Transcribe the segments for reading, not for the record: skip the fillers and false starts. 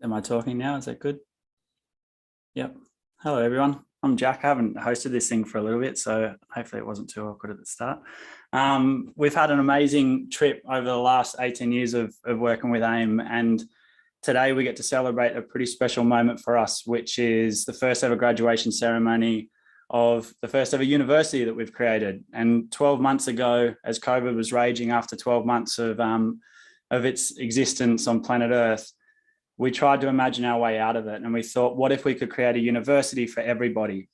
Am I talking now? Is that good? Yep. Hello, everyone. I'm Jack. I haven't hosted this thing for a little bit, so hopefully it wasn't too awkward at the start. We've had an amazing trip over the last 18 years of working with AIME, and today we get to celebrate a pretty special moment for us, which is the first ever graduation ceremony of the first ever university that we've created. And 12 months ago, as COVID was raging after 12 months of its existence on planet Earth, we tried to imagine our way out of it. And we thought, what if we could create a university for everybody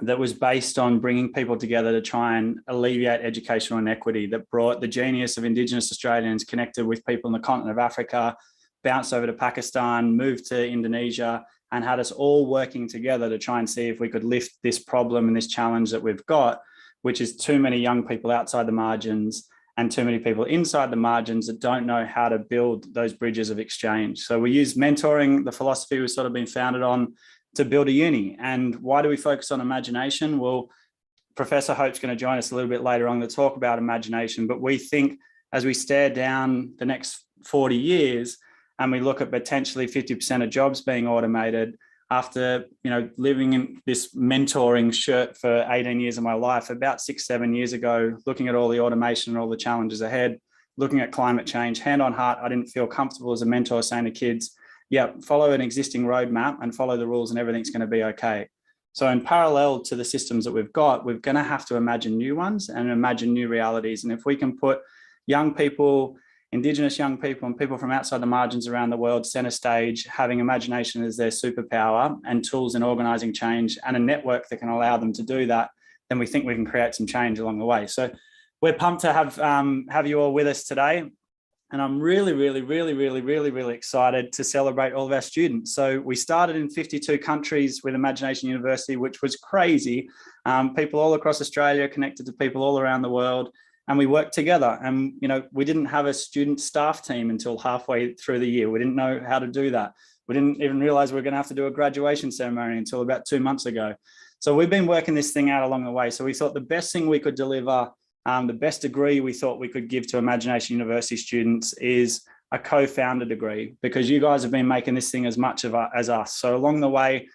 that was based on bringing people together to try and alleviate educational inequity, that brought the genius of Indigenous Australians, connected with people in the continent of Africa, bounced over to Pakistan, moved to Indonesia, and had us all working together to try and see if we could lift this problem and this challenge that we've got, which is too many young people outside the margins and too many people inside the margins that don't know how to build those bridges of exchange. So we use mentoring, the philosophy we've sort of been founded on, to build a uni. And why do we focus on imagination? Well, Professor Hope's going to join us a little bit later on to talk about imagination, but we think as we stare down the next 40 years and we look at potentially 50% of jobs being automated, after living in this mentoring shirt for 18 years of my life, about 6-7 years ago, looking at all the automation and all the challenges ahead, looking at climate change, hand on heart, I didn't feel comfortable as a mentor saying to kids, yeah, follow an existing roadmap and follow the rules and everything's going to be okay. So in parallel to the systems that we've got, we're going to have to imagine new ones and imagine new realities. And if we can put young people, Indigenous young people and people from outside the margins around the world center stage, having imagination as their superpower and tools in organizing change and a network that can allow them to do that, then we think we can create some change along the way. So we're pumped to have you all with us today. And I'm really excited to celebrate all of our students. So we started in 52 countries with Imagination University, which was crazy. People all across Australia connected to people all around the world. And we worked together, and we didn't have a student staff team until halfway through the year. We didn't know how to do that. We didn't even realize we were going to have to do a graduation ceremony until about 2 months ago. So we've been working this thing out along the way. So we thought the best thing we could deliver, the best degree we thought we could give to Imagination University students is a co-founder degree, because you guys have been making this thing as much as us. So along the way,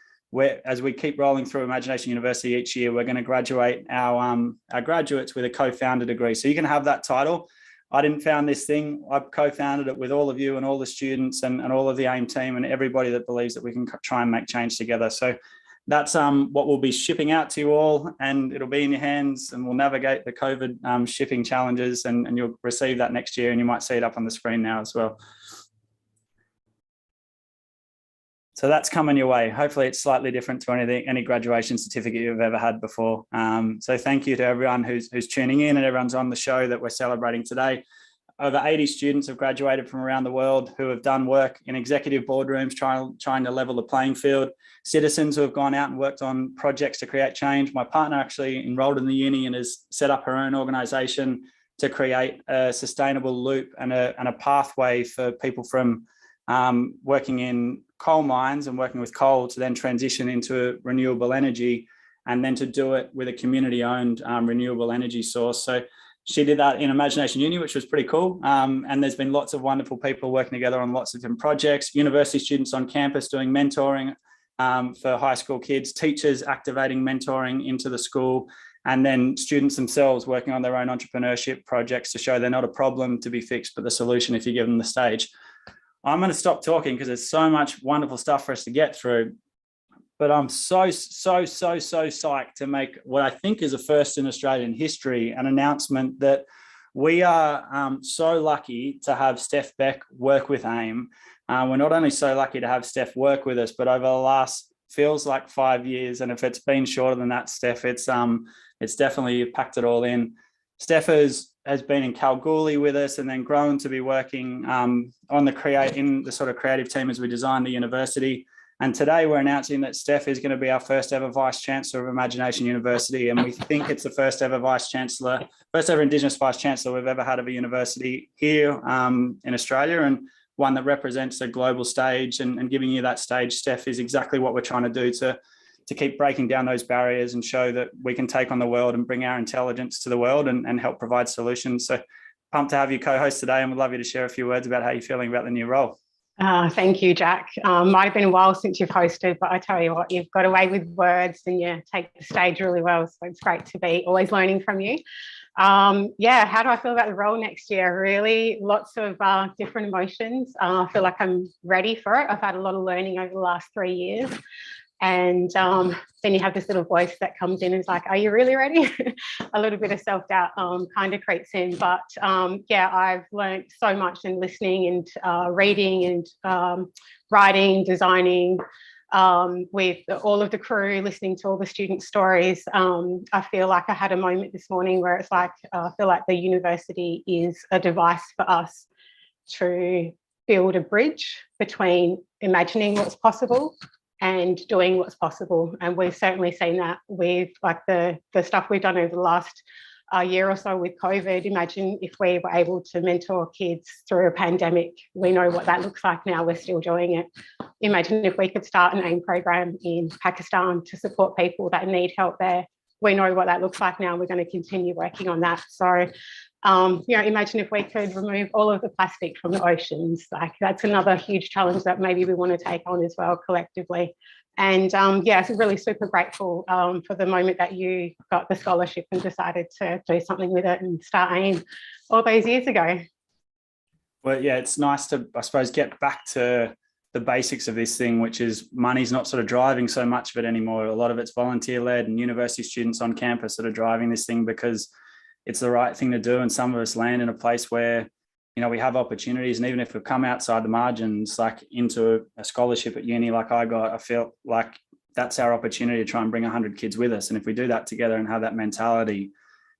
as we keep rolling through Imagination University each year, we're going to graduate our graduates with a co-founder degree. So you can have that title. I didn't found this thing. I co-founded it with all of you and all the students and all of the AIME team and everybody that believes that we can try and make change together. So that's what we'll be shipping out to you all, and it'll be in your hands, and we'll navigate the COVID shipping challenges, and you'll receive that next year, and you might see it up on the screen now as well. So that's coming your way. Hopefully it's slightly different to any graduation certificate you've ever had before. So thank you to everyone who's tuning in and everyone's on the show that we're celebrating today. Over 80 students have graduated from around the world who have done work in executive boardrooms trying to level the playing field. Citizens who have gone out and worked on projects to create change. My partner actually enrolled in the uni and has set up her own organisation to create a sustainable loop and a pathway for people from working in coal mines and working with coal to then transition into renewable energy, and then to do it with a community-owned renewable energy source. So she did that in Imagination Uni, which was pretty cool. And there's been lots of wonderful people working together on lots of different projects, university students on campus doing mentoring for high school kids, teachers activating mentoring into the school, and then students themselves working on their own entrepreneurship projects to show they're not a problem to be fixed, but the solution if you give them the stage. I'm going to stop talking because there's so much wonderful stuff for us to get through, but I'm so psyched to make what I think is a first in Australian history, an announcement that We are so lucky to have Steph Beck work with AIME. We're not only so lucky to have Steph work with us, but over the last feels like 5 years, and if it's been shorter than that, Steph, it's definitely packed it all in. Steph has been in Kalgoorlie with us, and then grown to be working in the sort of creative team as we design the university. And today we're announcing that Steph is going to be our first ever Vice-Chancellor of IMAGI-NATION University. And we think it's the first ever Vice-Chancellor, first ever Indigenous Vice-Chancellor we've ever had of a university here in Australia, and one that represents a global stage. And giving you that stage, Steph, is exactly what we're trying to do to keep breaking down those barriers and show that we can take on the world and bring our intelligence to the world and help provide solutions. So pumped to have you co-host today, and would love you to share a few words about how you're feeling about the new role. Thank you, Jack. Might have been a while since you've hosted, but I tell you what, you've got away with words and you take the stage really well. So it's great to be always learning from you. How do I feel about the role next year? Really, lots of different emotions. I feel like I'm ready for it. I've had a lot of learning over the last 3 years. And then you have this little voice that comes in and is like, are you really ready? A little bit of self-doubt kind of creeps in. But I've learned so much in listening and reading and writing, designing with all of the crew, listening to all the student stories. I feel like I had a moment this morning where it's like, I feel like the university is a device for us to build a bridge between imagining what's possible and doing what's possible. And we've certainly seen that with like the stuff we've done over the last year or so with COVID. Imagine if we were able to mentor kids through a pandemic. We know what that looks like now. We're still doing it. Imagine if we could start an AIME program in Pakistan to support people that need help there. We know what that looks like now. We're going to continue working on that. So imagine if we could remove all of the plastic from the oceans. Like, that's another huge challenge that maybe we want to take on as well collectively. And so really super grateful for the moment that you got the scholarship and decided to do something with it and start AIME all those years ago. Well, yeah, it's nice to, I suppose, get back to the basics of this thing, which is money's not sort of driving so much of it anymore. A lot of it's volunteer-led, and university students on campus that are driving this thing because it's the right thing to do. And some of us land in a place where, we have opportunities. And even if we've come outside the margins, like into a scholarship at uni, like I got, I feel like that's our opportunity to try and bring 100 kids with us. And if we do that together and have that mentality,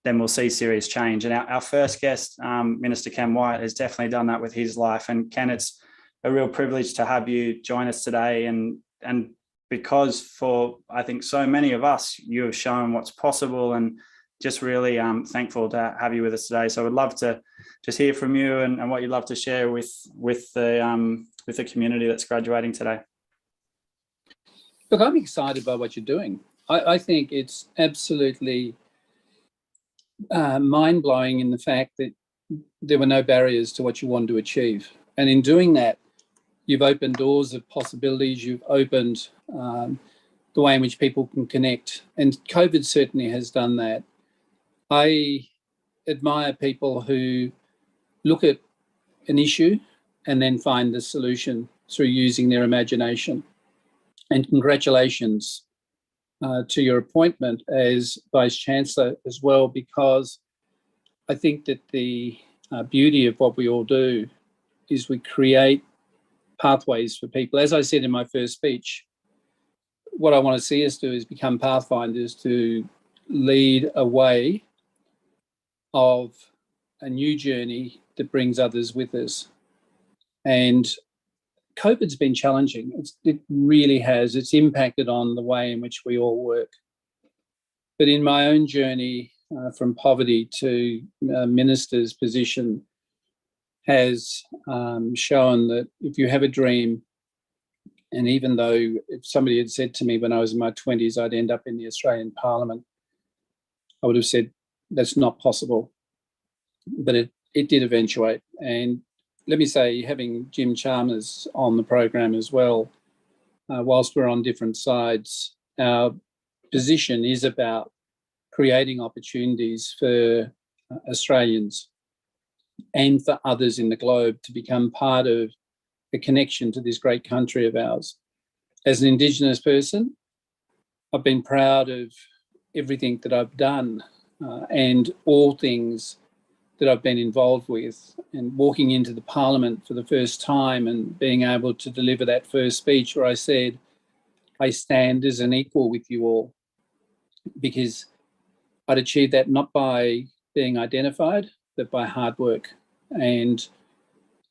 then we'll see serious change. And our first guest, Minister Ken Wyatt, has definitely done that with his life. And Ken, it's a real privilege to have you join us today. And because for, I think, so many of us, you have shown what's possible, and just really thankful to have you with us today. So I would love to just hear from you and what you'd love to share with the community that's graduating today. Look, I'm excited by what you're doing. I think it's absolutely mind-blowing in the fact that there were no barriers to what you want to achieve. And in doing that, you've opened doors of possibilities. You've opened the way in which people can connect. And COVID certainly has done that. I admire people who look at an issue and then find the solution through using their imagination. And congratulations to your appointment as Vice-Chancellor as well, because I think that the beauty of what we all do is we create pathways for people. As I said in my first speech, what I want to see us do is become pathfinders to lead a way of a new journey that brings others with us. And COVID's been challenging. It really has. It's impacted on the way in which we all work. But in my own journey from poverty to minister's position has shown that if you have a dream, and even though if somebody had said to me when I was in my 20s I'd end up in the Australian Parliament, I would have said, that's not possible. But it did eventuate. And let me say, having Jim Chalmers on the program as well, whilst we're on different sides, our position is about creating opportunities for Australians and for others in the globe to become part of a connection to this great country of ours. As an Indigenous person, I've been proud of everything that I've done and all things that I've been involved with, and walking into the Parliament for the first time and being able to deliver that first speech where I said, I stand as an equal with you all, because I'd achieved that not by being identified, but by hard work and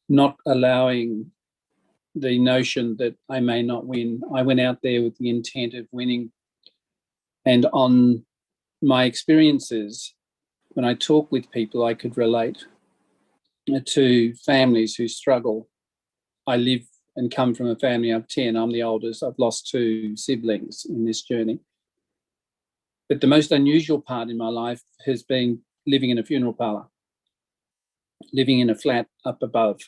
not allowing the notion that I may not win. I went out there with the intent of winning. And on my experiences, when I talk with people, I could relate to families who struggle. I live and come from a family of 10. I'm the oldest. I've lost 2 siblings in this journey. But the most unusual part in my life has been living in a funeral parlour, living in a flat up above,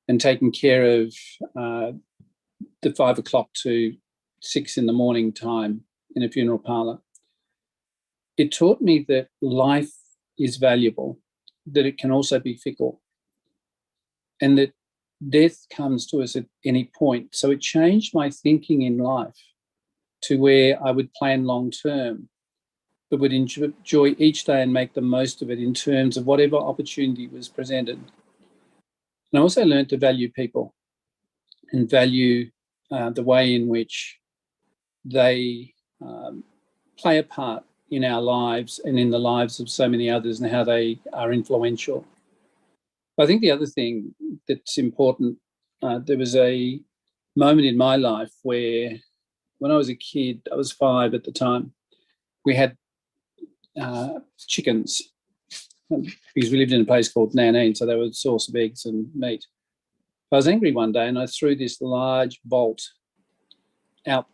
and taking care of the 5 o'clock to 6 in the morning time in a funeral parlour. It taught me that life is valuable, that it can also be fickle, and that death comes to us at any point. So it changed my thinking in life to where I would plan long term, but would enjoy each day and make the most of it in terms of whatever opportunity was presented. And I also learned to value people and value the way in which they play a part in our lives and in the lives of so many others, and how they are influential. I think the other thing that's important, there was a moment in my life where, when I was a kid, I was 5 at the time, we had chickens, because we lived in a place called Nanine, so they were a source of eggs and meat. I was angry one day and I threw this large bolt out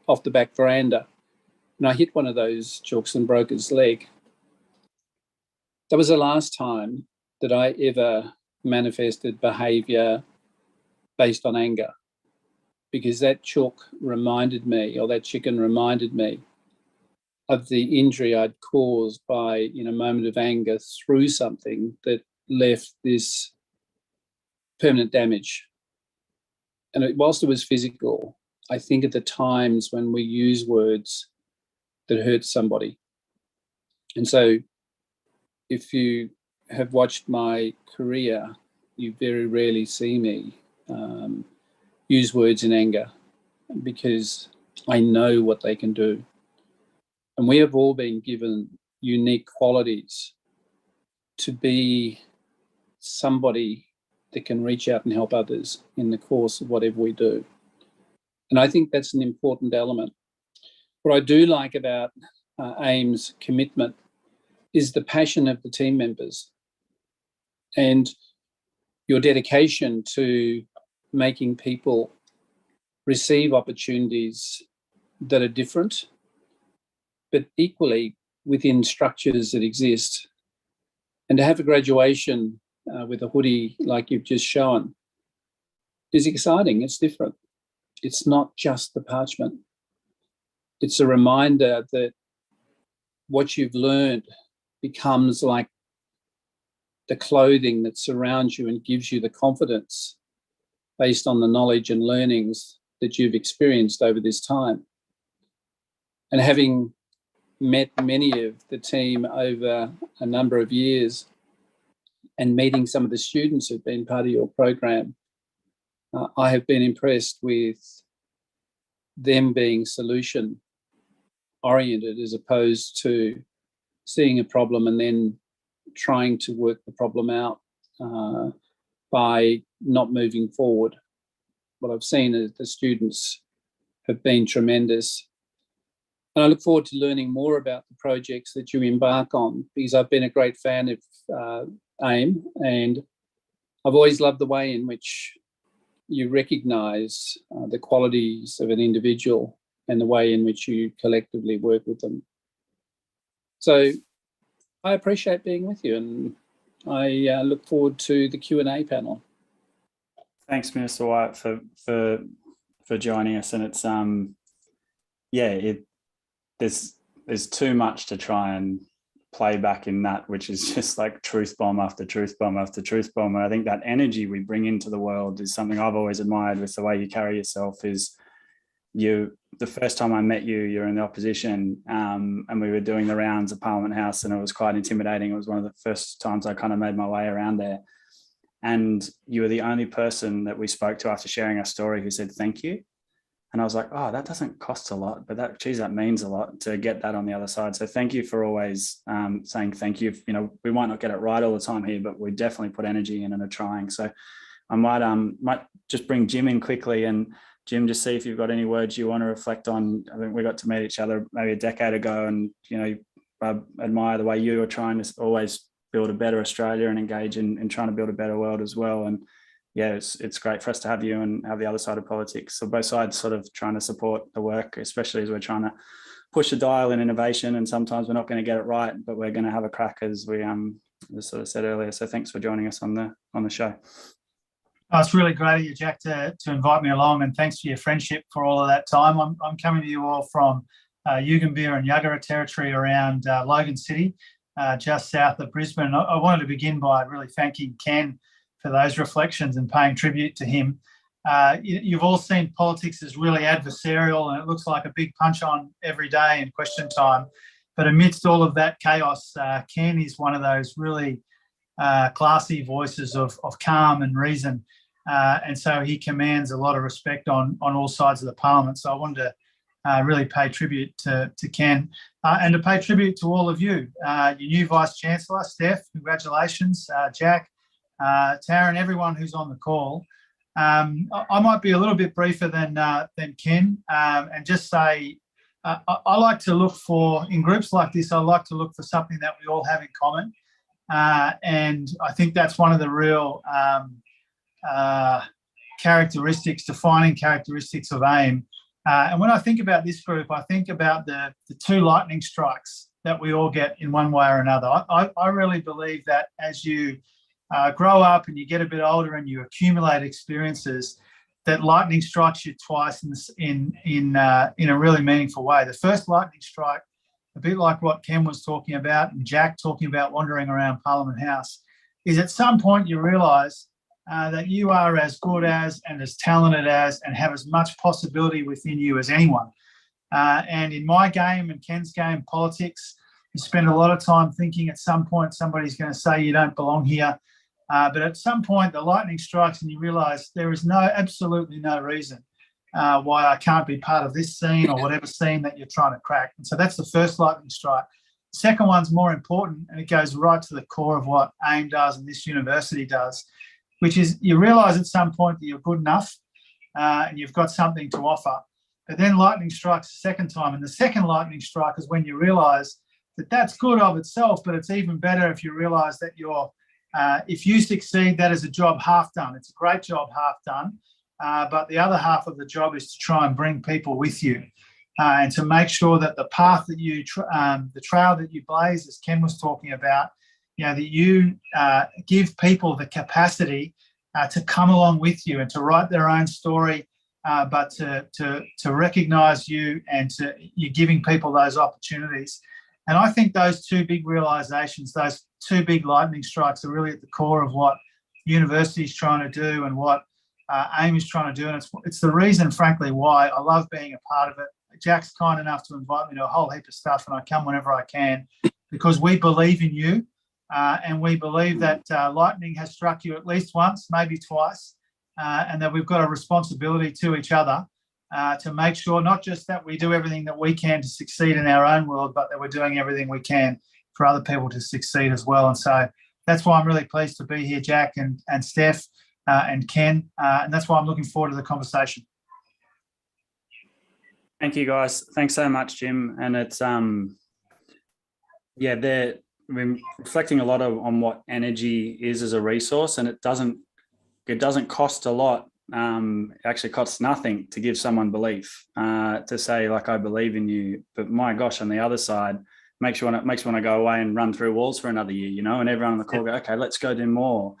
off the back veranda, and I hit one of those chooks and broke its leg. That was the last time that I ever manifested behaviour based on anger, because that chook reminded me, or that chicken reminded me, of the injury I'd caused by, in a moment of anger, through something that left this permanent damage. And whilst it was physical, I think at the times when we use words that hurt somebody. And so if you have watched my career, you very rarely see me use words in anger, because I know what they can do. And we have all been given unique qualities to be somebody that can reach out and help others in the course of whatever we do. And I think that's an important element. What I do like about AIME's commitment is the passion of the team members and your dedication to making people receive opportunities that are different, but equally within structures that exist. And to have a graduation with a hoodie like you've just shown is exciting. It's different. It's not just the parchment. It's a reminder that what you've learned becomes like the clothing that surrounds you and gives you the confidence based on the knowledge and learnings that you've experienced over this time. And having met many of the team over a number of years and meeting some of the students who've been part of your program, I have been impressed with them being solution oriented, as opposed to seeing a problem and then trying to work the problem out by not moving forward. What I've seen is the students have been tremendous. And I look forward to learning more about the projects that you embark on, because I've been a great fan of AIME, and I've always loved the way in which you recognise the qualities of an individual and the way in which you collectively work with them. So I appreciate being with you, and I look forward to the Q&A panel. Thanks, Minister Wyatt, for joining us. And it's there's too much to try and play back in that, which is just like truth bomb after truth bomb after truth bomb. And I think that energy we bring into the world is something I've always admired with the way you carry yourself. Is the first time I met you, you were in the opposition, and we were doing the rounds of Parliament House, and it was quite intimidating. It was one of the first times I kind of made my way around there. And you were the only person that we spoke to after sharing our story who said thank you. And I was like, oh, that doesn't cost a lot, but that means a lot to get that on the other side. So thank you for always saying thank you. You know, we might not get it right all the time here, but we definitely put energy in and are trying. So I might just bring Jim in quickly, and Jim, just see if you've got any words you want to reflect on. I think we got to meet each other maybe a decade ago, and, you know, I admire the way you are trying to always build a better Australia and engage in trying to build a better world as well. And yeah, it's great for us to have you and have the other side of politics. So both sides sort of trying to support the work, especially as we're trying to push the dial in innovation. And sometimes we're not going to get it right, but we're going to have a crack, as we sort of said earlier. So thanks for joining us on the show. Oh, it's really great of you, Jack, to invite me along, and thanks for your friendship for all of that time. I'm coming to you all from Yugambeh and Yuggera territory around Logan City, just south of Brisbane. I wanted to begin by really thanking Ken for those reflections and paying tribute to him. You've all seen politics as really adversarial, and it looks like a big punch on every day in question time. But amidst all of that chaos, Ken is one of those really classy voices of calm and reason. And so he commands a lot of respect on all sides of the parliament. So I wanted to really pay tribute to Ken, and to pay tribute to all of you. Your new Vice-Chancellor, Steph, congratulations. Jack, Taryn, everyone who's on the call. I might be a little bit briefer than Ken, and just say I like to look for, in groups like this, I like to look for something that we all have in common. And I think that's one of the real defining characteristics of AIME. And when I think about this group, I think about the two lightning strikes that we all get in one way or another. I really believe that as you grow up and you get a bit older and you accumulate experiences, that lightning strikes you twice in a really meaningful way. The first lightning strike, a bit like what Ken was talking about and Jack talking about wandering around Parliament House, is at some point you realise that you are as good as and as talented as and have as much possibility within you as anyone. And in my game and Ken's game, politics, you spend a lot of time thinking at some point somebody's going to say you don't belong here. But at some point the lightning strikes and you realise there is absolutely no reason why I can't be part of this scene or whatever scene that you're trying to crack. And so that's the first lightning strike. The second one's more important, and it goes right to the core of what AIME does and this university does, which is you realise at some point that you're good enough and you've got something to offer. But then lightning strikes a second time, and the second lightning strike is when you realise that that's good of itself, but it's even better if you realise that if you succeed, that is a job half done. It's a great job half done, but the other half of the job is to try and bring people with you and to make sure that the path that the trail that you blaze, as Ken was talking about, that you give people the capacity to come along with you and to write their own story, but to recognise you, and you're giving people those opportunities. And I think those two big realisations, those two big lightning strikes, are really at the core of what the university is trying to do and what AIME is trying to do. And it's the reason, frankly, why I love being a part of it. Jack's kind enough to invite me to a whole heap of stuff, and I come whenever I can, because we believe in you. And we believe that lightning has struck you at least once, maybe twice, and that we've got a responsibility to each other to make sure not just that we do everything that we can to succeed in our own world, but that we're doing everything we can for other people to succeed as well. And so that's why I'm really pleased to be here, Jack and Steph and Ken, and that's why I'm looking forward to the conversation. Thank you, guys. Thanks so much, Jim. And it's I've been reflecting a lot on what energy is as a resource, and it doesn't cost a lot. It actually costs nothing to give someone belief, to say, like, I believe in you. But my gosh, on the other side, makes me want to go away and run through walls for another year, and everyone on the call go, okay, let's go do more.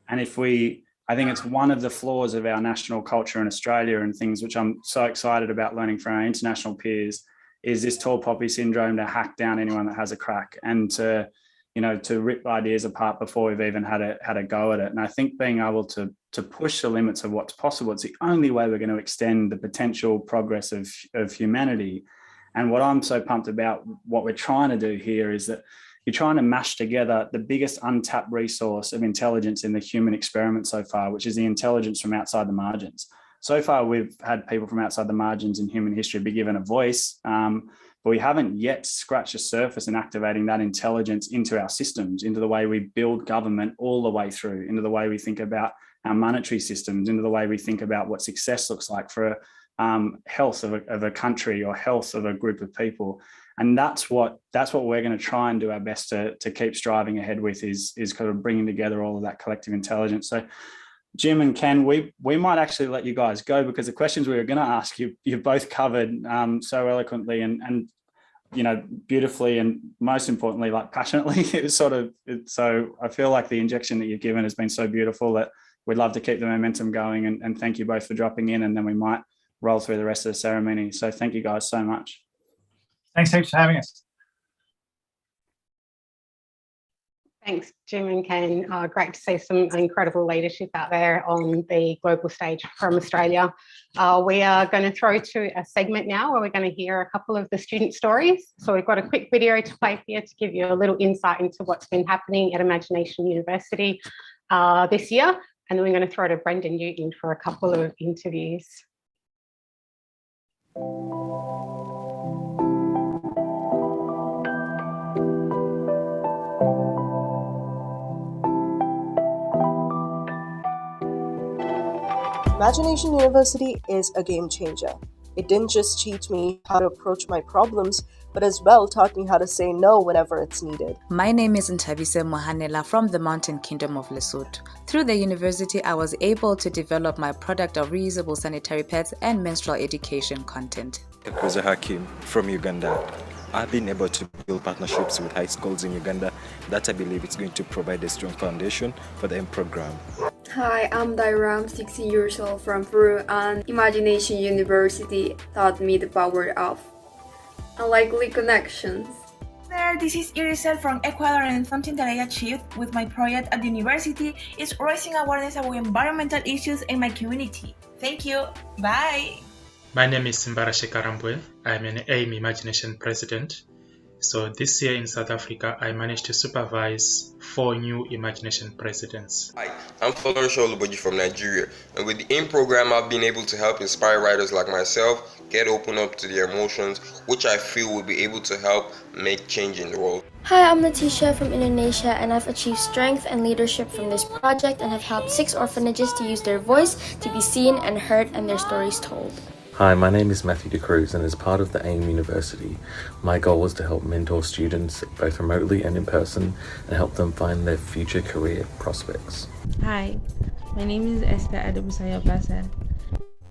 And I think it's one of the flaws of our national culture in Australia, and things which I'm so excited about learning from our international peers, is this tall poppy syndrome, to hack down anyone that has a crack, and to to rip ideas apart before we've even had a go at it. And I think being able to push the limits of what's possible, it's the only way we're going to extend the potential progress of humanity. And what I'm so pumped about, what we're trying to do here, is that you're trying to mash together the biggest untapped resource of intelligence in the human experiment so far, which is the intelligence from outside the margins. So far, we've had people from outside the margins in human history be given a voice, but we haven't yet scratched the surface in activating that intelligence into our systems, into the way we build government all the way through, into the way we think about our monetary systems, into the way we think about what success looks like for health of a country or health of a group of people. And that's what we're going to try and do our best to keep striving ahead with, is kind of bringing together all of that collective intelligence. So Jim and Ken, we might actually let you guys go, because the questions we were going to ask you've both covered so eloquently and beautifully, and most importantly, like passionately. So I feel like the injection that you've given has been so beautiful that we'd love to keep the momentum going, and thank you both for dropping in, and then we might roll through the rest of the ceremony. So thank you guys so much. Thanks heaps for having us. Thanks, Jim and Ken. Great to see some incredible leadership out there on the global stage from Australia. We are going to throw to a segment now where we're going to hear a couple of the student stories. So we've got a quick video to play here to give you a little insight into what's been happening at IMAGI-NATION University this year. And then we're going to throw to Brenden Newton for a couple of interviews. IMAGI-NATION University is a game changer. It didn't just teach me how to approach my problems, but as well taught me how to say no whenever it's needed. My name is Ntabise Mohanela from the Mountain Kingdom of Lesotho. Through the university, I was able to develop my product of reusable sanitary pads and menstrual education content. Cruz Hakim from Uganda. I've been able to build partnerships with high schools in Uganda that I believe it's going to provide a strong foundation for the AIME program. Hi, I'm Dairam, 16 years old from Peru, and IMAGI-NATION University taught me the power of unlikely connections. There, this is Eunice from Ecuador, and something that I achieved with my project at the university is raising awareness about environmental issues in my community. Thank you. Bye. My name is Simbarashekaramboy. I'm an AIME IMAGI-NATION president. So this year in South Africa, I managed to supervise 4 new IMAGI-NATION presidents. Hi, I'm Tovar from Nigeria, and with the AIME program, I've been able to help inspire writers like myself get open up to their emotions, which I feel will be able to help make change in the world. Hi, I'm Natisha from Indonesia, and I've achieved strength and leadership from this project and have helped 6 orphanages to use their voice to be seen and heard and their stories told. Hi, my name is Matthew de Cruz, and as part of the AIME University, my goal was to help mentor students both remotely and in person and help them find their future career prospects. Hi, my name is Esther Adebusaya Basa,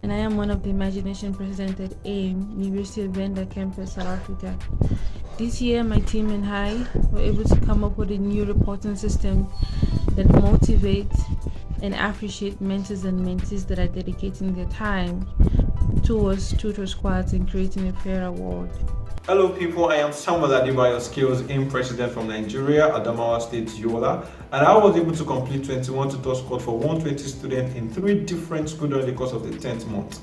and I am one of the IMAGI-NATION presidents at AIME, University of Venda campus, South Africa. This year, my team and I were able to come up with a new reporting system that motivates and appreciate mentors and mentees that are dedicating their time towards tutor squads and creating a fairer world. Hello people, I am Samuel Adebayo Skills AIME president from Nigeria, Adamawa State, Yola, and I was able to complete 21 tutor squad for 120 students in 3 different schools during the course of the 10th month.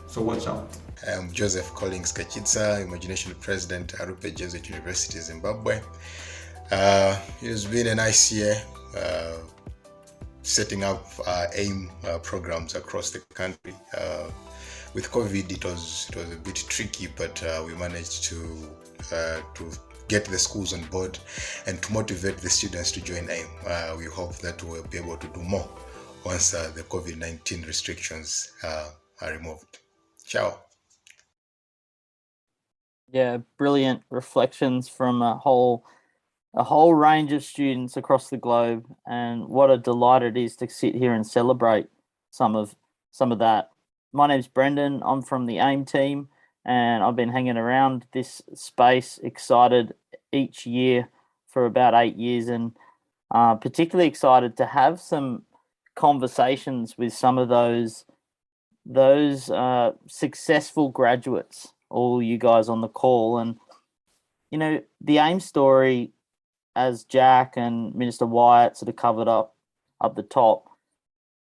So watch out. I'm Joseph Collins Kachitsa, IMAGI-NATION president, Arupe Jesuit University, Zimbabwe. It's been a nice year setting up AIME programs across the country. With COVID, it was a bit tricky, but we managed to get the schools on board and to motivate the students to join AIME. We hope that we'll be able to do more once the COVID-19 restrictions are removed. Ciao. Yeah, brilliant reflections from a whole range of students across the globe, and what a delight it is to sit here and celebrate some of that. My name's Brenden. I'm from the AIME team, and I've been hanging around this space, excited each year for about 8 years, and particularly excited to have some conversations with some of those successful graduates, all you guys on the call. And, the AIME story as Jack and Minister Wyatt sort of covered up the top,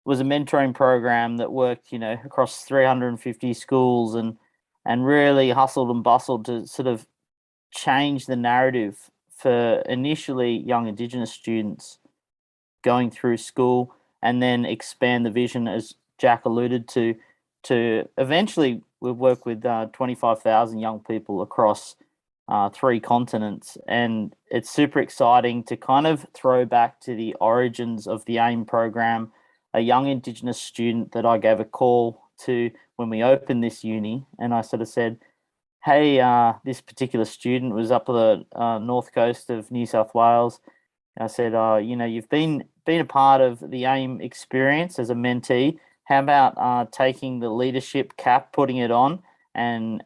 was a mentoring program that worked, across 350 schools and really hustled and bustled to sort of change the narrative for initially young Indigenous students going through school, and then expand the vision, as Jack alluded to eventually we've worked with 25,000 young people across 3 continents. And it's super exciting to kind of throw back to the origins of the AIME program. A young Indigenous student that I gave a call to when we opened this uni, and I sort of said, hey, this particular student was up the north coast of New South Wales. I said, you've been a part of the AIME experience as a mentee. How about taking the leadership cap, putting it on, and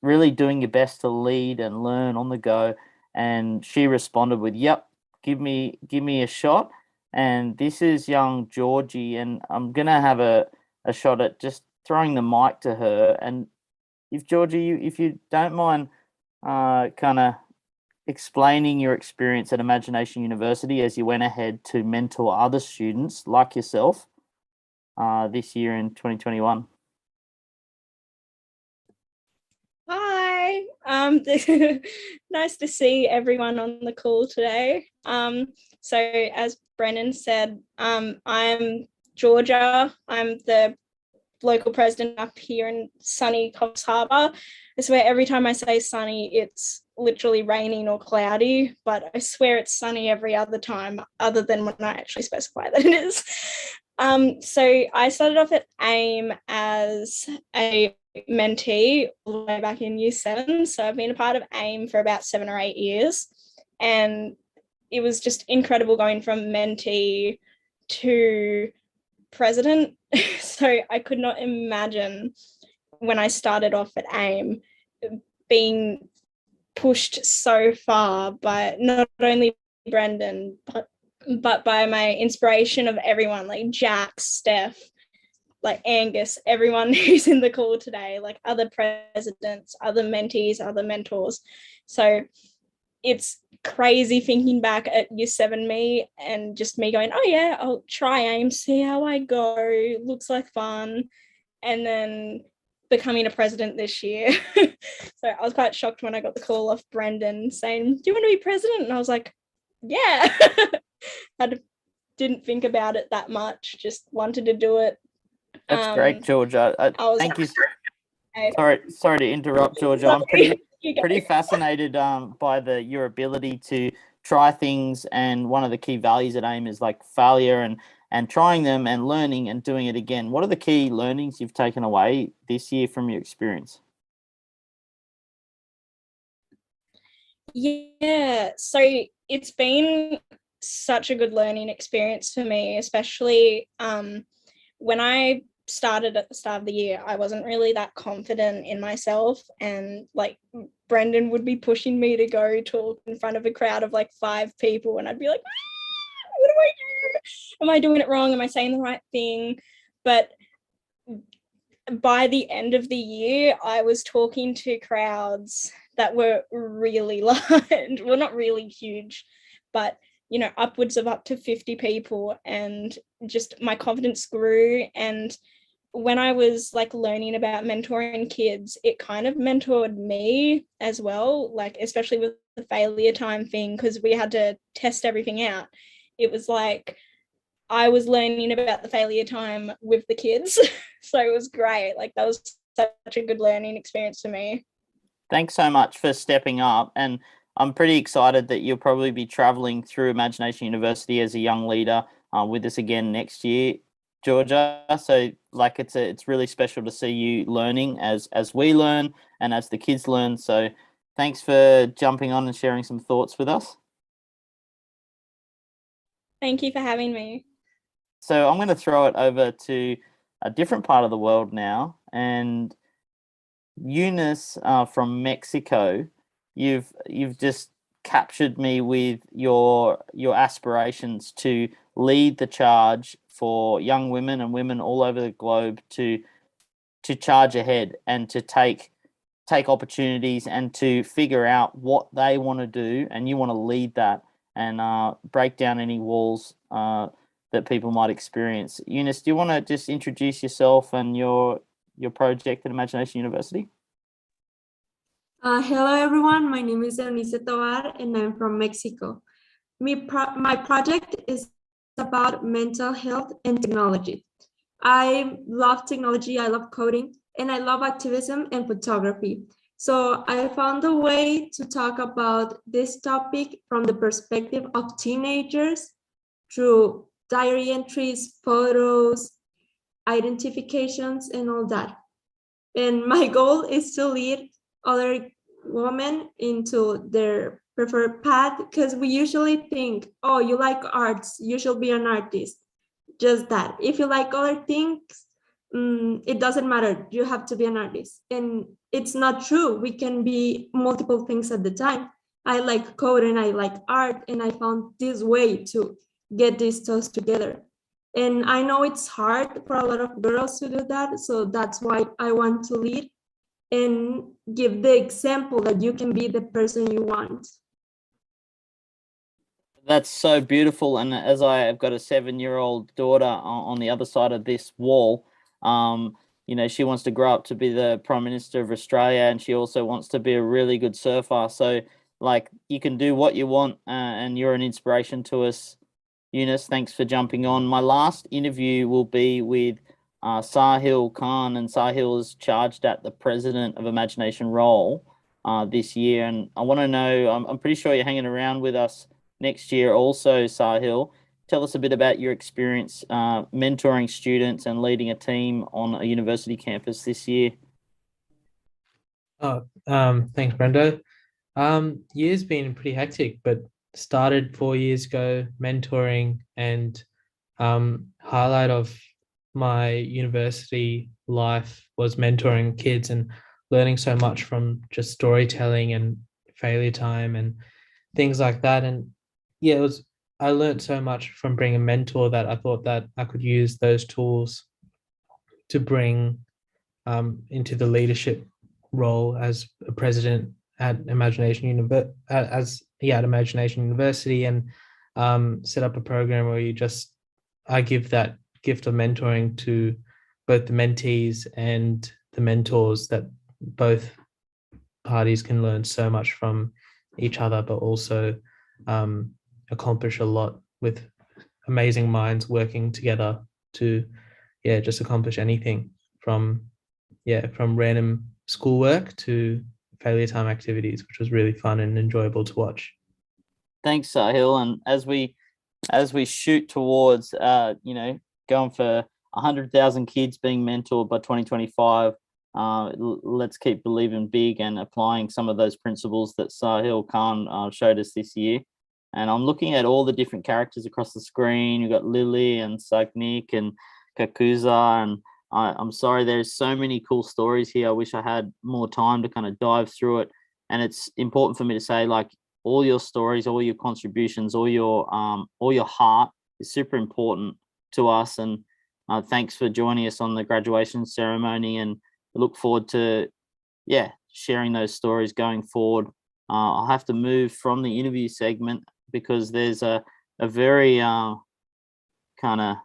really doing your best to lead and learn on the go? And she responded with, yep, give me a shot. And this is young Georgie, and I'm going to have a shot at just throwing the mic to her. And if Georgie, if you don't mind kind of explaining your experience at Imagination University as you went ahead to mentor other students like yourself this year in 2021. Hi, nice to see everyone on the call today. So as Brenden said, I'm Georgia. I'm the local president up here in sunny Coffs Harbour. I swear every time I say sunny, it's literally raining or cloudy, but I swear it's sunny every other time other than when I actually specify that it is. So I started off at AIME as a mentee all the way back in year 7. So I've been a part of AIME for about 7 or 8 years. And it was just incredible going from mentee to president. So I could not imagine when I started off at AIME being pushed so far by not only Brenden, but by my inspiration of everyone like Jack, Steph, like Angus, everyone who's in the call today, like other presidents, other mentees, other mentors. So it's crazy thinking back at year 7 me and just me going, oh yeah, I'll try AIME, see how I go, looks like fun. And then becoming a president this year. So I was quite shocked when I got the call off Brenden saying, do you want to be president? And I was like, yeah. Didn't think about it that much, just wanted to do it. That's great, Georgia. Thank you. Sorry to interrupt, Georgia. I'm pretty fascinated by your ability to try things, and one of the key values at AIME is like failure and trying them and learning and doing it again. What are the key learnings you've taken away this year from your experience? Yeah, so it's been such a good learning experience for me, especially when I started at the start of the year. I wasn't really that confident in myself, and like Brenden would be pushing me to go talk in front of a crowd of like 5 people, and I'd be like, what do I do? Am I doing it wrong? Am I saying the right thing? But by the end of the year, I was talking to crowds that were really large, well, not really huge, but upwards of up to 50 people, and just my confidence grew. And when I was like learning about mentoring kids, it kind of mentored me as well, like especially with the failure time thing, because we had to test everything out. It was like I was learning about the failure time with the kids. So it was great. Like that was such a good learning experience for me. Thanks so much for stepping up. And I'm pretty excited that you'll probably be traveling through Imagination University as a young leader with us again next year, Georgia. So like it's really special to see you learning as we learn and as the kids learn. So thanks for jumping on and sharing some thoughts with us. Thank you for having me. So I'm going to throw it over to a different part of the world now. And Eunice from Mexico, you've just captured me with your aspirations to lead the charge for young women and women all over the globe to charge ahead and to take opportunities and to figure out what they want to do, and you want to lead that and break down any walls that people might experience. Eunice, do you want to just introduce yourself and your project at Imagination University? Hello everyone, my name is Eunice Tovar and I'm from Mexico. My project is about mental health and technology. I love technology, I love coding, and I love activism and photography. So I found a way to talk about this topic from the perspective of teenagers through diary entries, photos, identifications, and all that. And my goal is to lead other women into their preferred path, because we usually think, oh, you like arts, you should be an artist. Just that. If you like other things, it doesn't matter, you have to be an artist. And it's not true. We can be multiple things at the time. I like code and I like art, and I found this way to get these thoughts together. And I know it's hard for a lot of girls to do that, so that's why I want to lead and give the example that you can be the person you want. That's so beautiful. And as I've got a 7-year-old daughter on the other side of this wall, she wants to grow up to be the Prime Minister of Australia, and she also wants to be a really good surfer. So you can do what you want, and you're an inspiration to us. Eunice, thanks for jumping on. My last interview will be with Sahil Khan, and Sahil is charged at the President of Imagination role this year. And I want to know, I'm pretty sure you're hanging around with us next year also, Sahil. Tell us a bit about your experience mentoring students and leading a team on a university campus this year. Thanks, Brendo. Year's been pretty hectic, but started 4 years ago mentoring, and highlight of my university life was mentoring kids and learning so much from just storytelling and failure time and things like that. And yeah, I learned so much from being a mentor that I thought that I could use those tools to bring into the leadership role as a president at Imagination University, and set up a program where I give that gift of mentoring to both the mentees and the mentors, that both parties can learn so much from each other, but also accomplish a lot with amazing minds working together to just accomplish anything from random schoolwork to failure time activities, which was really fun and enjoyable to watch. Thanks, Sahil. And as we shoot towards going for 100,000 kids being mentored by 2025, let's keep believing big and applying some of those principles that Sahil Khan showed us this year. And I'm looking at all the different characters across the screen. You've got Lily and Sagnik and Kakuza, and I'm sorry, there's so many cool stories here. I wish I had more time to kind of dive through it. And it's important for me to say, all your stories, all your contributions, all your heart is super important to us. And thanks for joining us on the graduation ceremony, and we look forward to sharing those stories going forward. I'll have to move from the interview segment because there's a very kind of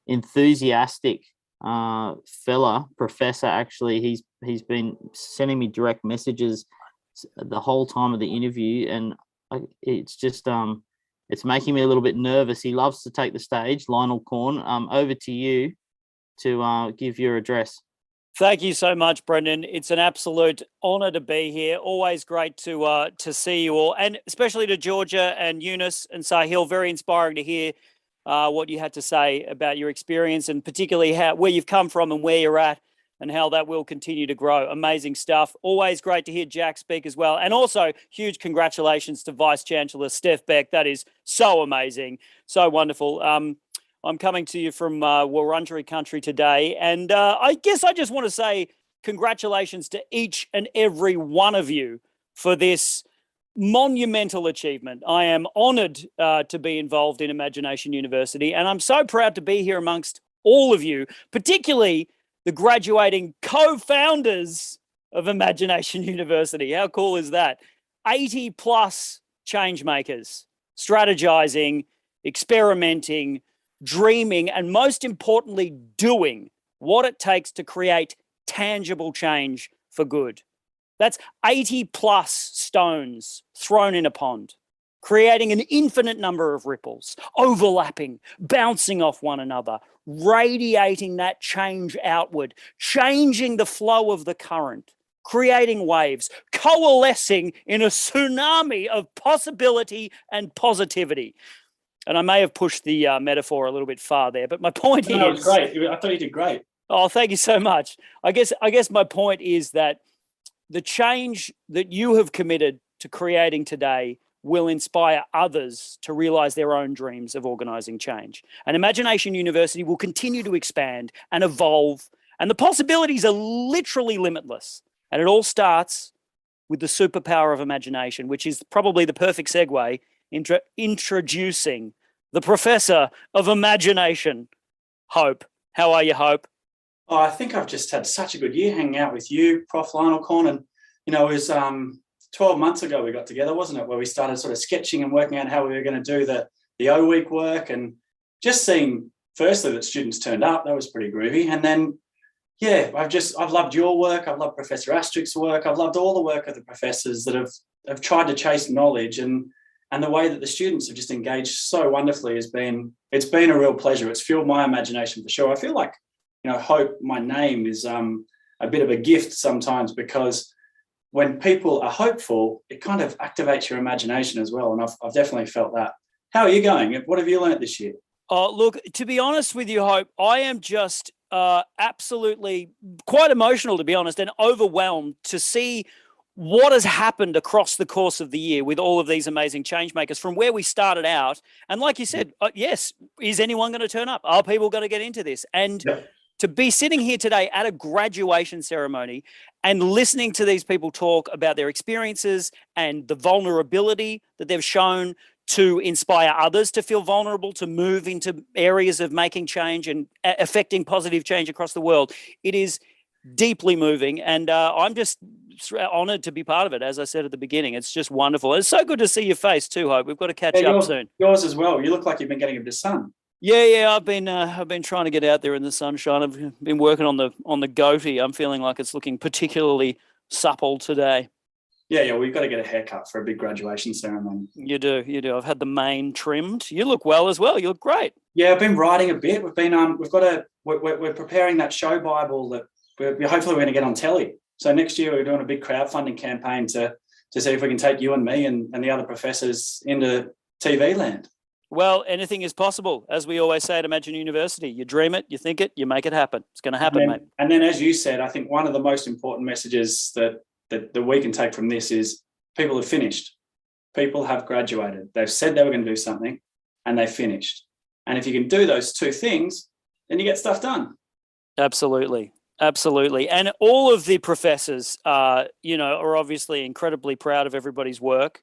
enthusiastic professor. Actually, he's been sending me direct messages the whole time of the interview, and it's just it's making me a little bit nervous. He loves to take the stage. Lionel Korn, over to you to give your address. Thank you so much, Brenden. It's an absolute honour to be here. Always great to see you all, and especially to Georgia and Eunice and Sahil. Very inspiring to hear what you had to say about your experience, and particularly where you've come from and where you're at, and how that will continue to grow. Amazing stuff. Always great to hear Jack speak as well. And also huge congratulations to Vice-Chancellor Steph Beck. That is so amazing, so wonderful. I'm coming to you from Wurundjeri country today. And I guess I just want to say congratulations to each and every one of you for this monumental achievement. I am honoured to be involved in Imagination University, and I'm so proud to be here amongst all of you, particularly the graduating co-founders of Imagination University. How cool is that? 80 plus change makers. strategizing, experimenting, dreaming, and most importantly, doing what it takes to create tangible change for good. That's 80 plus stones thrown in a pond, creating an infinite number of ripples, overlapping, bouncing off one another, radiating that change outward, changing the flow of the current, creating waves, coalescing in a tsunami of possibility and positivity. And I may have pushed the metaphor a little bit far there, but my point is... No, it was great. I thought you did great. Oh, thank you so much. I guess my point is that the change that you have committed to creating today will inspire others to realize their own dreams of organizing change. And Imagination University will continue to expand and evolve, and the possibilities are literally limitless. And it all starts with the superpower of imagination, which is probably the perfect segue into introducing the Professor of Imagination, Hope. How are you, Hope? Oh, I think I've just had such a good year hanging out with you, Prof. Lionel Corn, and it was 12 months ago we got together, wasn't it, where we started sort of sketching and working out how we were going to do the O week work, and just seeing firstly that students turned up. That was pretty groovy. And then, yeah, I've loved your work. I've loved Professor Astrick's work. I've loved all the work of the professors that have tried to chase knowledge, and the way that the students have just engaged so wonderfully it's been a real pleasure. It's fueled my imagination for sure. I feel like, Hope, my name is a bit of a gift sometimes, because when people are hopeful, it kind of activates your imagination as well. And I've definitely felt that. How are you going? What have you learnt this year? Oh, look, to be honest with you, Hope, I am just absolutely quite emotional, to be honest, and overwhelmed to see what has happened across the course of the year with all of these amazing change makers from where we started out. And like you said, yes, is anyone going to turn up? Are people going to get into this? And to be sitting here today at a graduation ceremony and listening to these people talk about their experiences and the vulnerability that they've shown to inspire others to feel vulnerable, to move into areas of making change and affecting positive change across the world. It is deeply moving, and I'm just honoured to be part of it. As I said at the beginning, it's just wonderful. It's so good to see your face too, Hope. We've got to catch up soon. Yours as well. You look like you've been getting a bit of sun. Yeah. I've been trying to get out there in the sunshine. I've been working on the goatee. I'm feeling like it's looking particularly supple today. Yeah. We've got to get a haircut for a big graduation ceremony. You do. I've had the mane trimmed. You look well as well. You look great. Yeah, I've been writing a bit. We're preparing that show Bible that hopefully we're going to get on telly. So next year we're doing a big crowdfunding campaign to see if we can take you and me and the other professors into TV land. Well, anything is possible. As we always say at Imagine University, you dream it, you think it, you make it happen. It's going to happen, mate. And then, as you said, I think one of the most important messages that we can take from this is people have finished. People have graduated. They've said they were going to do something and they finished. And if you can do those two things, then you get stuff done. Absolutely. And all of the professors, are obviously incredibly proud of everybody's work.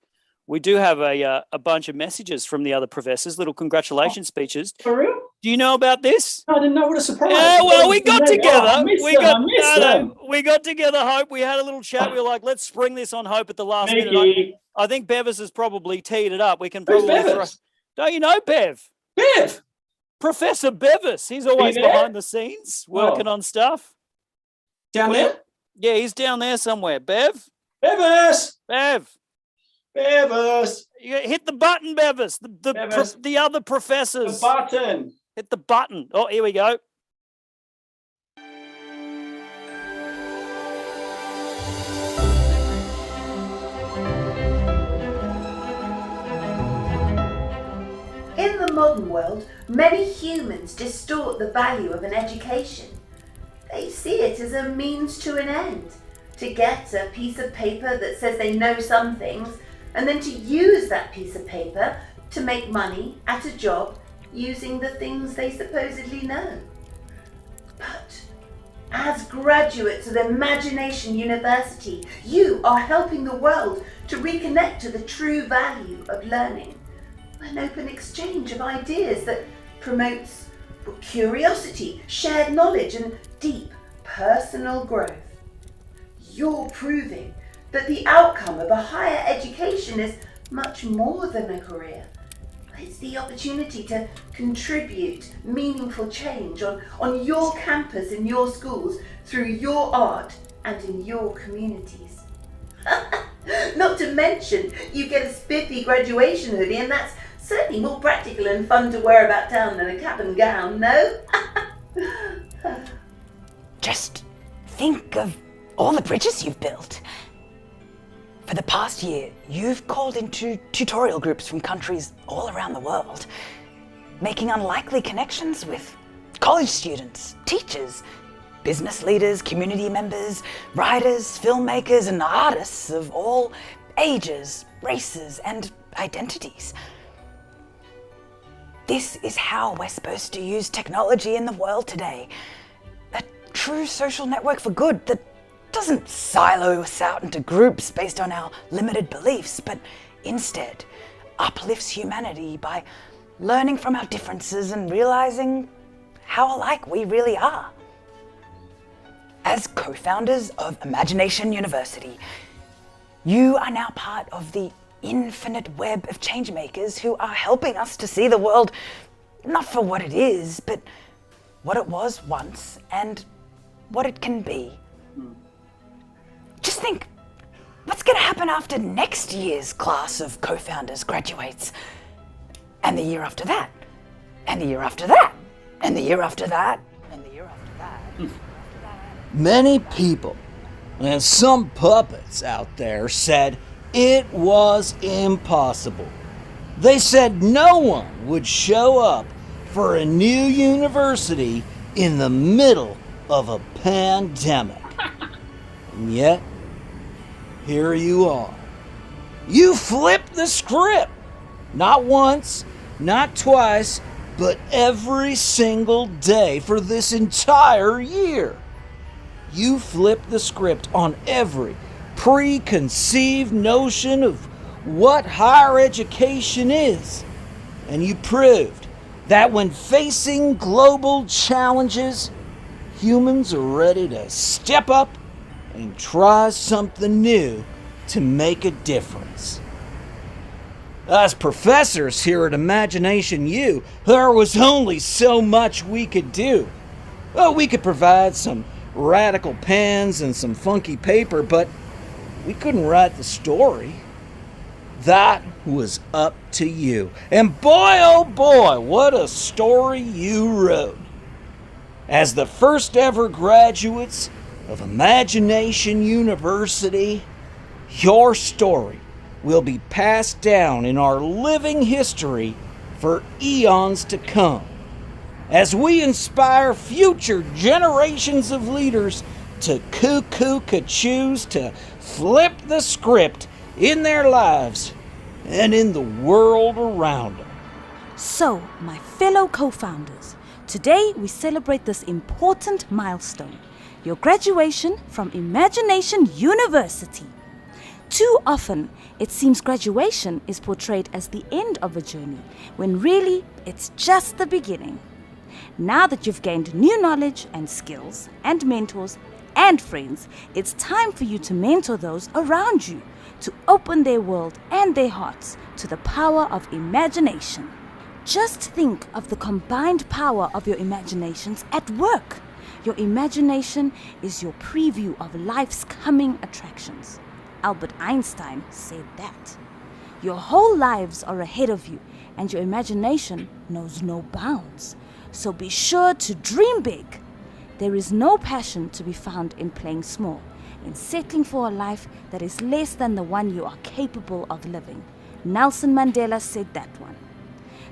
We do have a bunch of messages from the other professors, little congratulations speeches. For real? Do you know about this? I didn't know. What a surprise. Yeah, well, we got together. We got together, Hope. We had a little chat. We were like, let's spring this on Hope at the last minute. I think Bevis has probably teed it up. We can probably Don't you know Bev? Bev? Professor Bevis. He's always behind the scenes working on stuff. Down there? Yeah, he's down there somewhere. Bev? Bevis! Bevis! You hit the button, Bevis. The other professors. The button. Hit the button. Oh, here we go. In the modern world, many humans distort the value of an education. They see it as a means to an end, to get a piece of paper that says they know some things, and then to use that piece of paper to make money at a job using the things they supposedly know. But as graduates of Imagination University, you are helping the world to reconnect to the true value of learning. An open exchange of ideas that promotes curiosity, shared knowledge, and deep personal growth. You're proving that the outcome of a higher education is much more than a career. It's the opportunity to contribute meaningful change on your campus in your schools through your art and in your communities. Not to mention, you get a spiffy graduation hoodie, and that's certainly more practical and fun to wear about town than a cap and gown, no? Just think of all the bridges you've built. For the past year, you've called into tutorial groups from countries all around the world, making unlikely connections with college students, teachers, business leaders, community members, writers, filmmakers, and artists of all ages, races, and identities. This is how we're supposed to use technology in the world today. A true social network for good that doesn't silo us out into groups based on our limited beliefs, but instead uplifts humanity by learning from our differences and realizing how alike we really are. As co-founders of Imagination University, you are now part of the infinite web of changemakers who are helping us to see the world not for what it is, but what it was once and what it can be. Just think, what's going to happen after next year's class of co-founders graduates? And the year after that? And the year after that? And the year after that? And the year after that? Many people and some puppets out there said it was impossible. They said no one would show up for a new university in the middle of a pandemic. And yet, here you are. You flipped the script. Not once, not twice, but every single day for this entire year. You flipped the script on every preconceived notion of what higher education is. And you proved that when facing global challenges, humans are ready to step up and try something new to make a difference. As professors here at Imagination U, there was only so much we could do. Well, we could provide some radical pens and some funky paper, but we couldn't write the story. That was up to you. And boy, oh boy, what a story you wrote. As the first ever graduates of Imagination University, your story will be passed down in our living history for eons to come, as we inspire future generations of leaders to choose to flip the script in their lives and in the world around them. So, my fellow co-founders, today we celebrate this important milestone, your graduation from Imagination University. Too often, it seems graduation is portrayed as the end of a journey, when really it's just the beginning. Now that you've gained new knowledge and skills and mentors and friends, it's time for you to mentor those around you, to open their world and their hearts to the power of imagination. Just think of the combined power of your imaginations at work. Your imagination is your preview of life's coming attractions. Albert Einstein said that. Your whole lives are ahead of you, and your imagination knows no bounds. So be sure to dream big. There is no passion to be found in playing small, in settling for a life that is less than the one you are capable of living. Nelson Mandela said that one.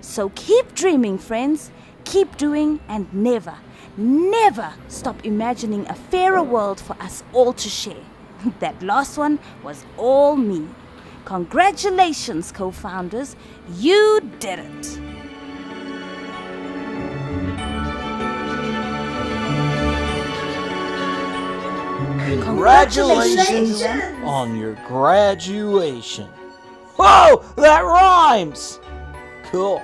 So keep dreaming, friends. Keep doing, and never, never stop imagining a fairer world for us all to share. That last one was all me. Congratulations, co-founders. You did it. Congratulations on your graduation. Whoa, that rhymes! Cool.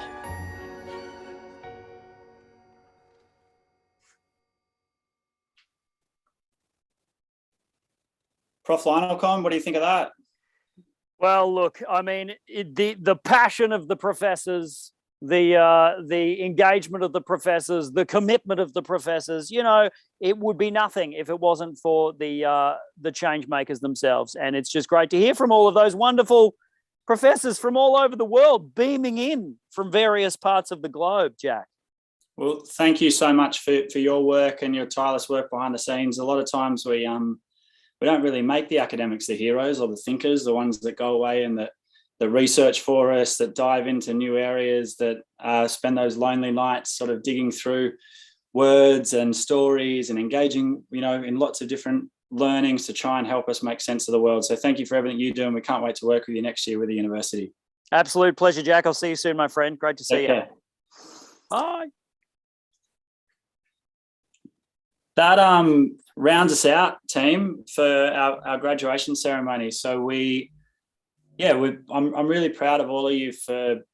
Prof. Lionel, what do you think of that? Well, look, I mean, the passion of the professors, the engagement of the professors, the commitment of the professors, you know, it would be nothing if it wasn't for the change makers themselves. And it's just great to hear from all of those wonderful professors from all over the world beaming in from various parts of the globe, Jack. Well, thank you so much for your work and your tireless work behind the scenes. A lot of times we don't really make the academics the heroes or the thinkers, the ones that go away and that research for us, that dive into new areas, that spend those lonely nights sort of digging through words and stories and engaging, you know, in lots of different learnings to try and help us make sense of the world. So thank you for everything you do, and we can't wait to work with you next year with the university. Absolute pleasure, Jack. I'll see you soon, my friend. Great to see you. Bye. That rounds us out, team, for our graduation ceremony. So I'm really proud of all of you for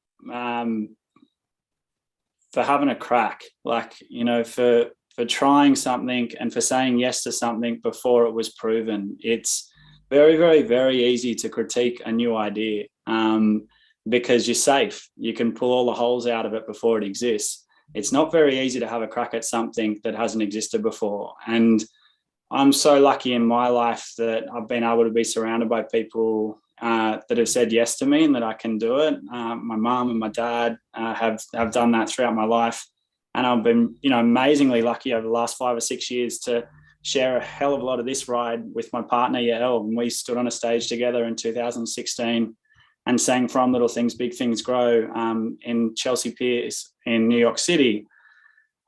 having a crack, like, you know, for trying something and for saying yes to something before it was proven. It's very, very, very easy to critique a new idea because you're safe. You can pull all the holes out of it before it exists. It's not very easy to have a crack at something that hasn't existed before. And I'm so lucky in my life that I've been able to be surrounded by people that have said yes to me and that I can do it. My mum and my dad have done that throughout my life. And I've been, you know, amazingly lucky over the last 5 or 6 years to share a hell of a lot of this ride with my partner, Yael. And we stood on a stage together in 2016 and sang From Little Things, Big Things Grow in Chelsea Piers in New York City.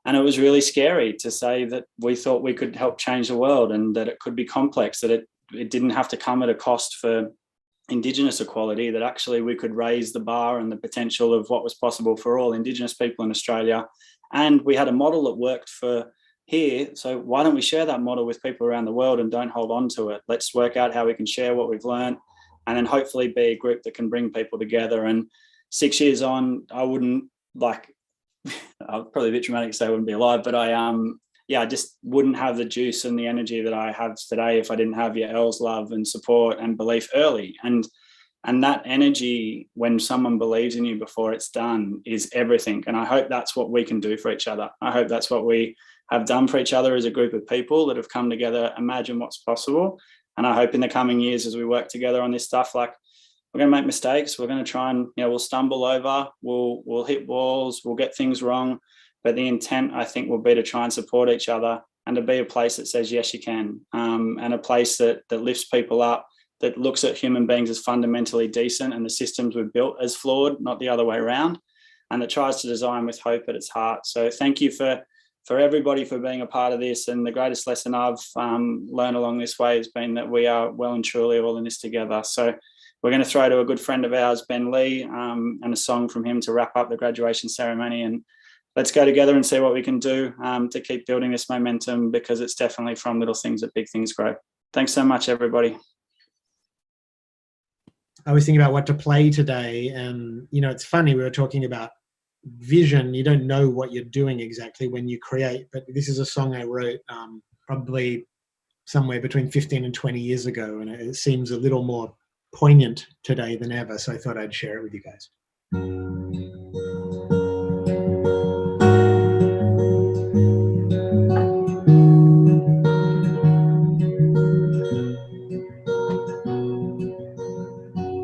And it was really scary to say that we thought we could help change the world and that it could be complex, that it didn't have to come at a cost for Indigenous equality, that actually we could raise the bar and the potential of what was possible for all Indigenous people in Australia. And we had a model that worked for here. So why don't we share that model with people around the world and don't hold on to it? Let's work out how we can share what we've learned and then hopefully be a group that can bring people together. And 6 years on, I wouldn't I'm probably a bit dramatic to say I wouldn't be alive, but I just wouldn't have the juice and the energy that I have today if I didn't have Yael's love and support and belief early. And that energy, when someone believes in you before it's done, is everything. And I hope that's what we can do for each other. I hope that's what we have done for each other as a group of people that have come together, imagine what's possible. And I hope in the coming years, as we work together on this stuff, like, we're going to make mistakes. We're going to try and, we'll stumble over, we'll hit walls, we'll get things wrong. But the intent, I think, will be to try and support each other and to be a place that says, yes, you can, and a place that lifts people up, that looks at human beings as fundamentally decent and the systems we've built as flawed, not the other way around, and that tries to design with hope at its heart. So thank you for everybody for being a part of this. And the greatest lesson I've learned along this way has been that we are well and truly all in this together. So we're going to throw to a good friend of ours, Ben Lee, and a song from him to wrap up the graduation ceremony. And let's go together and see what we can do to keep building this momentum, because it's definitely from little things that big things grow. Thanks so much, everybody. I was thinking about what to play today, and it's funny, we were talking about vision. You don't know what you're doing exactly when you create, but this is a song I wrote probably somewhere between 15 and 20 years ago, and it seems a little more poignant today than ever, so I thought I'd share it with you guys.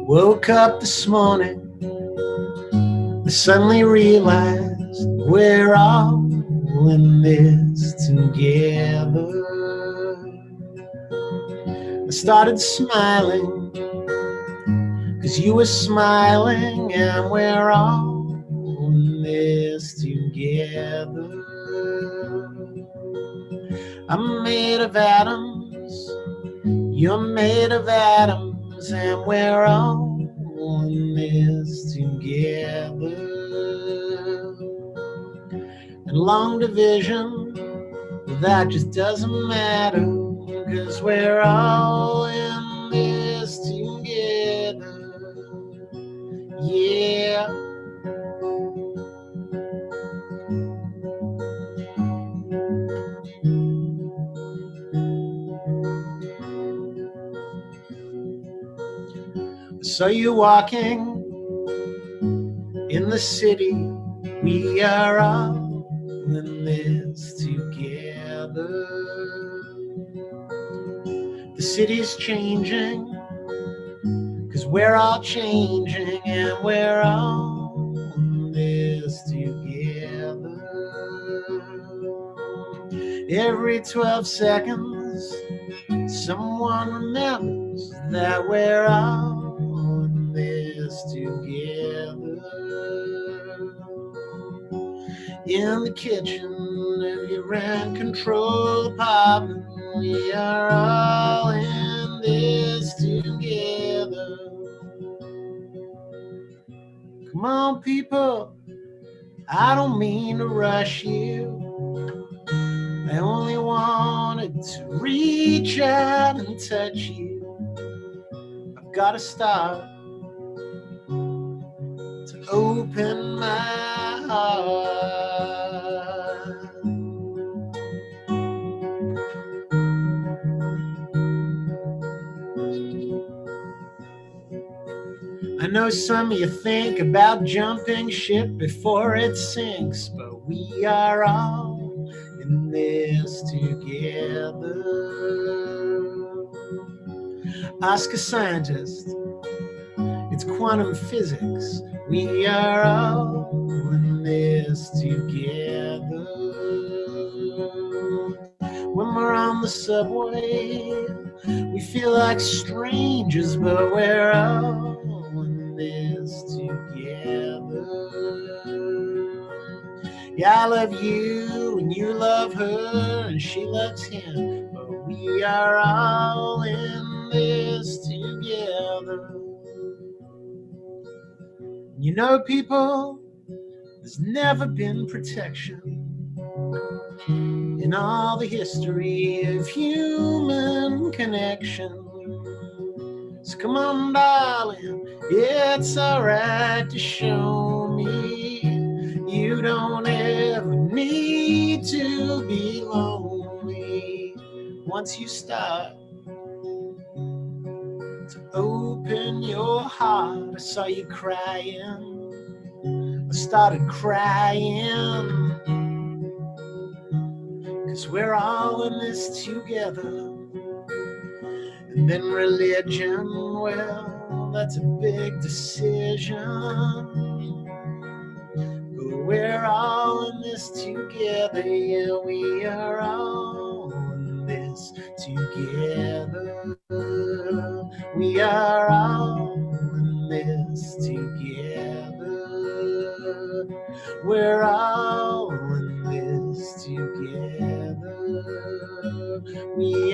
Woke up this morning, I suddenly realized we're all in this together. I started smiling, 'cause you were smiling, and we're all in this together. I'm made of atoms, you're made of atoms, and we're all in this together. And long division, well, that just doesn't matter, 'cause we're all in this together. Yeah. saw you walking in the city. We are all in this together. The city's changing, 'cause we're all changing, and we're all in this together. Every 12 seconds, someone remembers that we're all in this together. In the kitchen of your rent control apartment, we are all in this together. Come on, people, I don't mean to rush you. I only wanted to reach out and touch you. I've got to start to open my heart. I know some of you think about jumping ship before it sinks, but we are all in this together. Ask a scientist, it's quantum physics. We are all in this together. When we're on the subway, we feel like strangers, but we're all in this together. Yeah, I love you, and you love her, and she loves him, but we are all in this together. You know, people, there's never been protection in all the history of human connection. So come on, darling, it's alright to show me you don't ever need to be lonely. Once you start to open your heart, I saw you crying, I started crying. 'Cause we're all in this together. And then religion, well, that's a big decision. But we're all in this together, yeah, we are all in this together. We are all in this together. We're all in this together. We